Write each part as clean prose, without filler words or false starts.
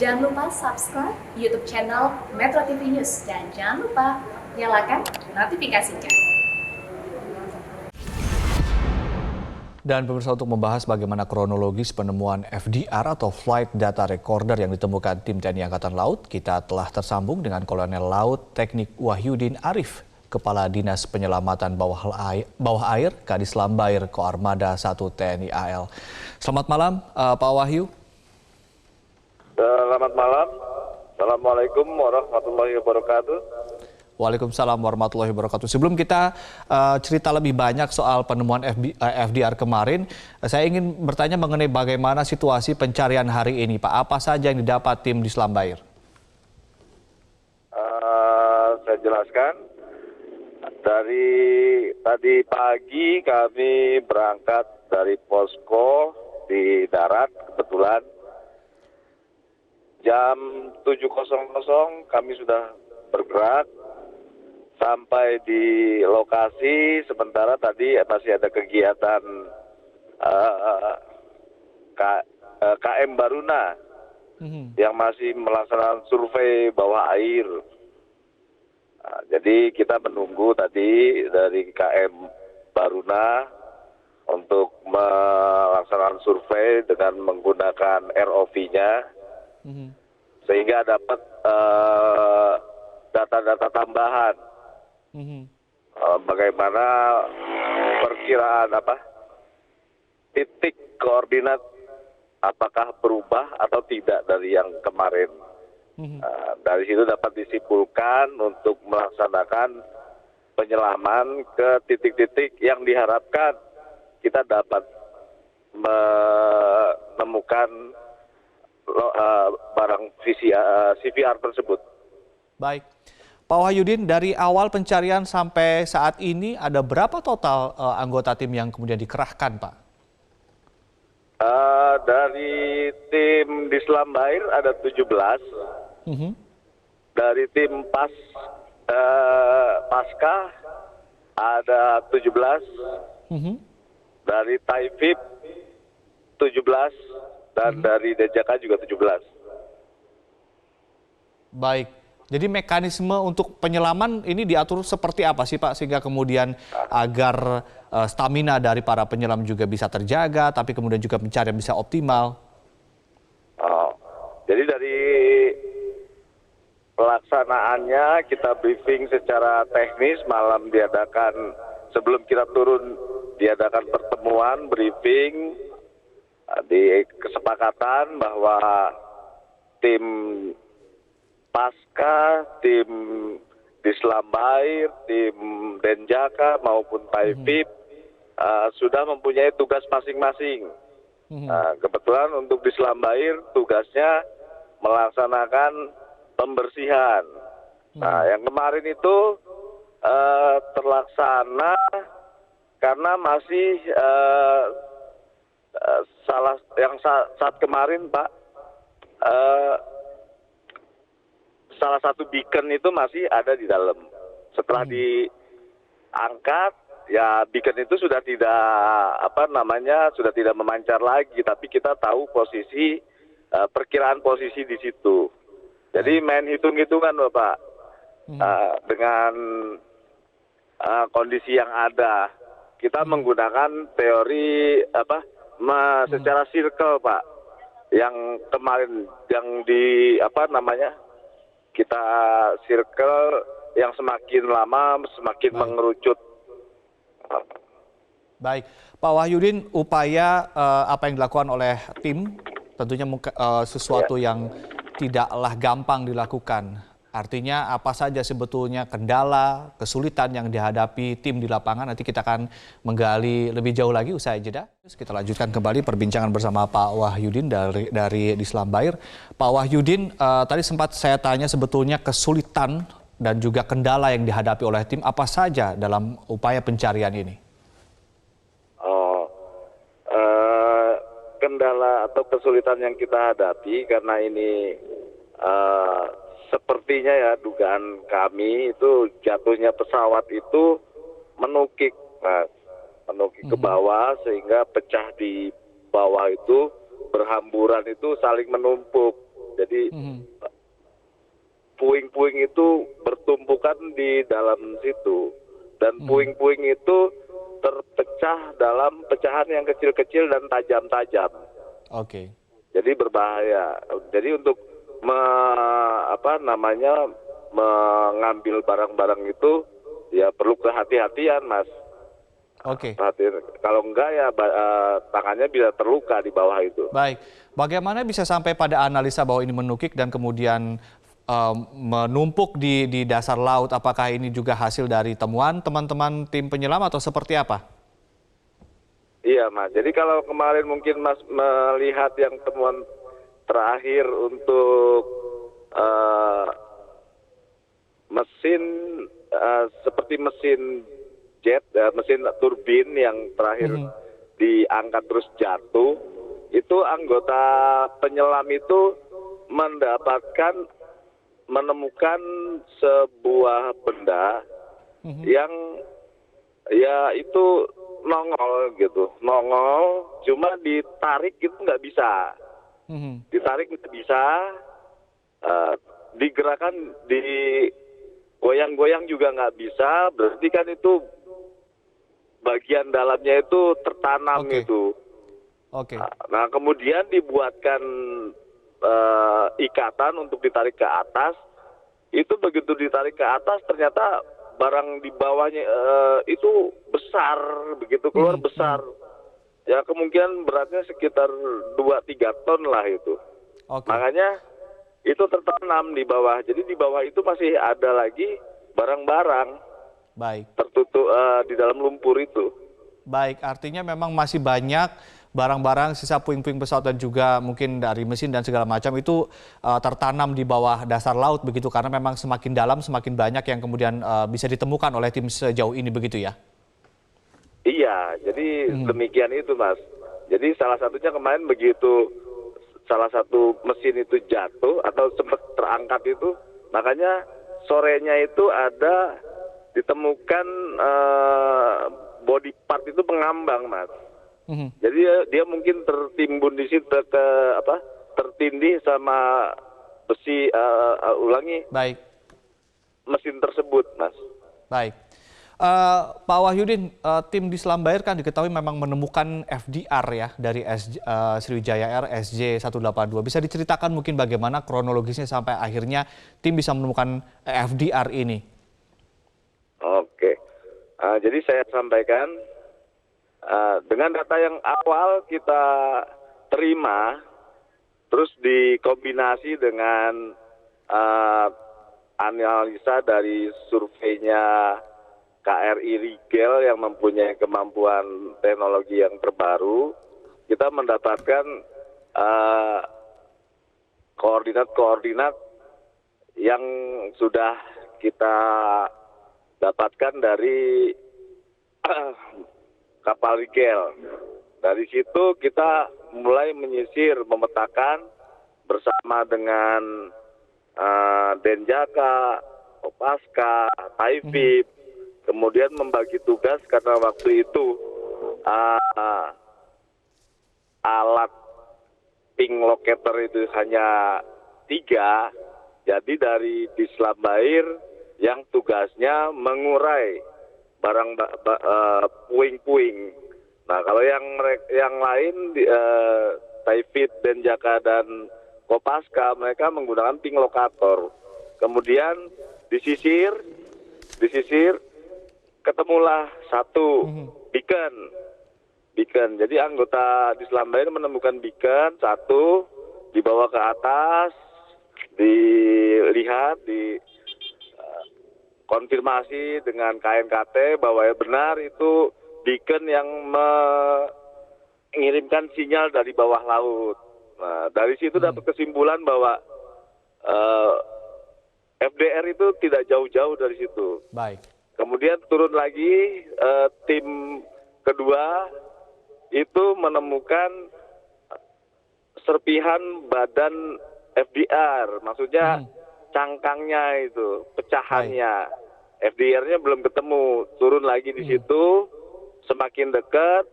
Jangan lupa subscribe YouTube channel Metro TV News dan jangan lupa nyalakan notifikasinya. Dan pemirsa, untuk membahas bagaimana kronologis penemuan FDR atau Flight Data Recorder yang ditemukan tim TNI Angkatan Laut, kita telah tersambung dengan Kolonel Laut Teknik Wahyudin Arif, Kepala Dinas Penyelamatan Bawah Air Kadis Lambair Koarmada 1 TNI AL. Selamat malam, Pak Wahyu. Selamat malam. Assalamualaikum warahmatullahi wabarakatuh. Waalaikumsalam warahmatullahi wabarakatuh. Sebelum kita cerita lebih banyak soal penemuan FDR kemarin, saya ingin bertanya mengenai bagaimana situasi pencarian hari ini, Pak. Apa saja yang didapat tim di Lambair? Saya jelaskan. Dari tadi pagi kami berangkat dari posko di darat, kebetulan jam 7.00 kami sudah bergerak sampai di lokasi. Sementara tadi masih ada kegiatan KM Baruna yang masih melaksanakan survei bawah air. Jadi kita menunggu tadi dari KM Baruna untuk melaksanakan survei dengan menggunakan ROV-nya, sehingga dapat data-data tambahan. Bagaimana perkiraan titik koordinat, apakah berubah atau tidak dari yang kemarin. Dari situ dapat disimpulkan untuk melaksanakan penyelaman ke titik-titik yang diharapkan kita dapat menemukan barang CVR tersebut. Baik. Pak Wahyudin, dari awal pencarian sampai saat ini ada berapa total anggota tim yang kemudian dikerahkan, Pak? Dari tim di Lambair ada 17. Dari tim Pasca ada 17. Dari Taifib 17 dan dari Denjaka juga 17. Baik. Jadi mekanisme untuk penyelaman ini diatur seperti apa sih, Pak, sehingga kemudian agar stamina dari para penyelam juga bisa terjaga, tapi kemudian juga pencarian bisa optimal? Jadi dari pelaksanaannya kita briefing secara teknis, malam diadakan, sebelum kita turun diadakan pertemuan briefing di kesepakatan bahwa tim Pasca, tim di Lambair, tim Denjaka maupun Taifib sudah mempunyai tugas masing-masing. Kebetulan untuk di Lambair tugasnya melaksanakan pembersihan. Yang kemarin itu terlaksana karena masih saat kemarin, Pak, salah satu beacon itu masih ada di dalam. Setelah diangkat, ya beacon itu sudah tidak sudah tidak memancar lagi, tapi kita tahu posisi perkiraan posisi di situ. Jadi main hitung-hitungan, Bapak, dengan kondisi yang ada. Kita menggunakan teori secara circle, Pak. Yang kemarin yang kita circle yang semakin lama semakin mengerucut. Baik, Pak Wahyudin, upaya apa yang dilakukan oleh tim tentunya sesuatu yang tidaklah gampang dilakukan. Artinya apa saja sebetulnya kendala, kesulitan yang dihadapi tim di lapangan. Nanti kita akan menggali lebih jauh lagi usai jeda. Kita lanjutkan kembali perbincangan bersama Pak Wahyudin dari di Lambair. Pak Wahyudin, tadi sempat saya tanya sebetulnya kesulitan dan juga kendala yang dihadapi oleh tim apa saja dalam upaya pencarian ini? Kendala atau kesulitan yang kita hadapi karena ini sepertinya ya dugaan kami itu jatuhnya pesawat itu menukik ke bawah sehingga pecah di bawah itu berhamburan itu saling menumpuk. Jadi Mhm. puing-puing itu bertumpukan di dalam situ. Dan puing-puing itu terpecah dalam pecahan yang kecil-kecil dan tajam-tajam. Oke. Jadi berbahaya. Jadi untuk mengambil barang-barang itu ya perlu kehati-hatian, Mas. Oke. Kalau enggak ya tangannya bisa terluka di bawah itu. Baik. Bagaimana bisa sampai pada analisa bahwa ini menukik dan kemudian menumpuk di dasar laut? Apakah ini juga hasil dari temuan teman-teman tim penyelam atau seperti apa? Iya, Mas. Jadi kalau kemarin mungkin Mas melihat yang temuan terakhir untuk mesin seperti mesin jet, mesin turbin yang terakhir diangkat terus jatuh, itu anggota penyelam itu menemukan sebuah benda yang ya itu nongol gitu, cuma ditarik itu nggak bisa, digerakkan, digoyang-goyang juga nggak bisa, berarti kan itu bagian dalamnya itu tertanam. Oke. Itu. Oke. Nah kemudian dibuatkan ikatan untuk ditarik ke atas. Itu begitu ditarik ke atas ternyata barang di bawahnya itu besar, begitu keluar besar. Ya kemungkinan beratnya sekitar 2-3 ton lah itu. Oke. Makanya itu tertanam di bawah. Jadi di bawah itu masih ada lagi barang-barang Baik. tertutup di dalam lumpur itu. Baik, artinya memang masih banyak barang-barang sisa puing-puing pesawat dan juga mungkin dari mesin dan segala macam itu tertanam di bawah dasar laut begitu, karena memang semakin dalam semakin banyak yang kemudian bisa ditemukan oleh tim sejauh ini begitu ya? Iya, jadi demikian itu, Mas. Jadi salah satunya kemarin begitu salah satu mesin itu jatuh atau sempat terangkat itu, makanya sorenya itu ada ditemukan body part itu pengambang, Mas. Jadi dia mungkin tertimbun di situ tertindih sama besi Baik. mesin tersebut, Mas. Baik. Pak Wahyudin, tim di Selam Bair kan diketahui memang menemukan FDR ya dari Sriwijaya Air SJ182. Bisa diceritakan mungkin bagaimana kronologisnya sampai akhirnya tim bisa menemukan FDR ini? Oke. Jadi saya sampaikan dengan data yang awal kita terima, terus dikombinasi dengan analisa dari surveinya KRI Rigel yang mempunyai kemampuan teknologi yang terbaru, kita mendapatkan koordinat-koordinat yang sudah kita dapatkan dari kapal Rigel. Dari situ kita mulai menyisir, memetakan bersama dengan Denjaka, Kopaska, Taifib, kemudian membagi tugas karena waktu itu alat ping locator itu hanya 3, jadi dari di Selam Bair yang tugasnya mengurai barang puing-puing. Nah kalau yang lain Taifib, Denjaka dan Kopaska mereka menggunakan ping locator. Kemudian disisir, ketemulah satu beacon. Jadi anggota di Selam Bair menemukan beacon satu, dibawa ke atas, dilihat, konfirmasi dengan KNKT bahwa benar itu beacon yang mengirimkan sinyal dari bawah laut. Nah, dari situ dapat kesimpulan bahwa FDR itu tidak jauh-jauh dari situ. Baik. Kemudian turun lagi tim kedua itu menemukan serpihan badan FDR, maksudnya cangkangnya itu, pecahannya. FDR-nya belum ketemu, turun lagi di situ, semakin dekat.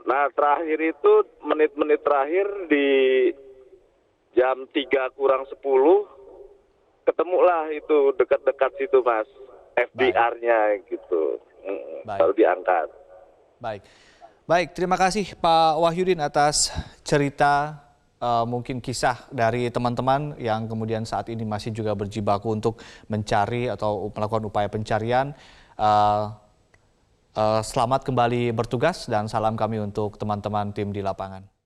Nah terakhir itu menit-menit terakhir jam 3 kurang 10 ketemulah itu dekat-dekat situ Mas, FDR-nya gitu. Baik. Baru diangkat. Baik. Baik, terima kasih Pak Wahyudin atas cerita mungkin kisah dari teman-teman yang kemudian saat ini masih juga berjibaku untuk mencari atau melakukan upaya pencarian. Selamat kembali bertugas dan salam kami untuk teman-teman tim di lapangan.